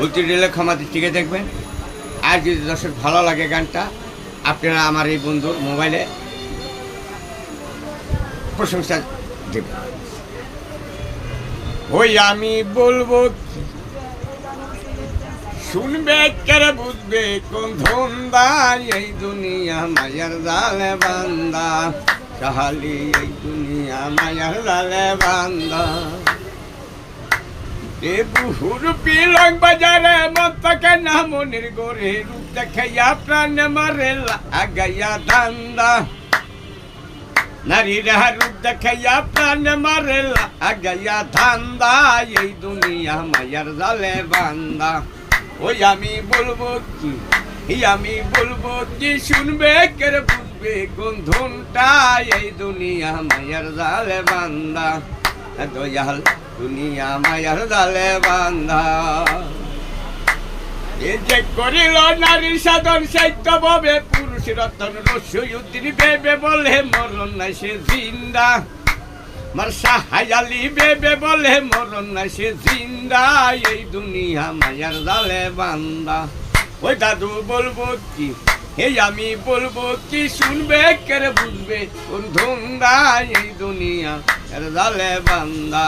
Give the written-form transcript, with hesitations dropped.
বলতে দিলে ক্ষমা দৃষ্টিকে দেখবেন। আর যদি দর্শক ভালো লাগে গানটা, আপনারা আমার এই বন্ধুর মোবাইলে প্রশংসা দেবেন। ওই আমি বলবো কি, শুনবে কেরে বুঝবে কোন ধন্দা, এই দুনিয়া মায়ার জালে বান্দা, কাহালি এই দুনিয়া মায়ার জালে বান্দা। এ বহুর পিলং বাজারে মতকে না মনির গোরে, রূপ দেখাইয়া প্রাণ মারে লাগাইয়া ধান্দা, নারীরা রূপ দেখাইয়া প্রাণ মারে লাগাইয়া ধান্দা, এই দুনিয়া মায়ার জালে বান্দা। ওই আমি বলবো কি, আমি বলবো কি, শুনবে কেরে বুঝবে কোন ধনটা, এই দুনিয়া মায়ার জালে বান্দা, দয়াল দুনিয়া মায়ার জালে বান্দা। এ যে করিল নারীর সাধন সাহিত্যভাবে, পুরুষ রতন রসুদ্দিন বেবে বলে মরণ নাই সে জিন্দা, মার সাহায়ালি বেবে বলে মরণ নাই সে জিন্দা, এই দুনিয়া মায়ার জালে বান্দা। ওই দাদু বলবো কি, আমি বলবো কি, শুনবে কেরে বুঝবে কোন ধন্দা, এই দুনিয়া জালে বান্দা।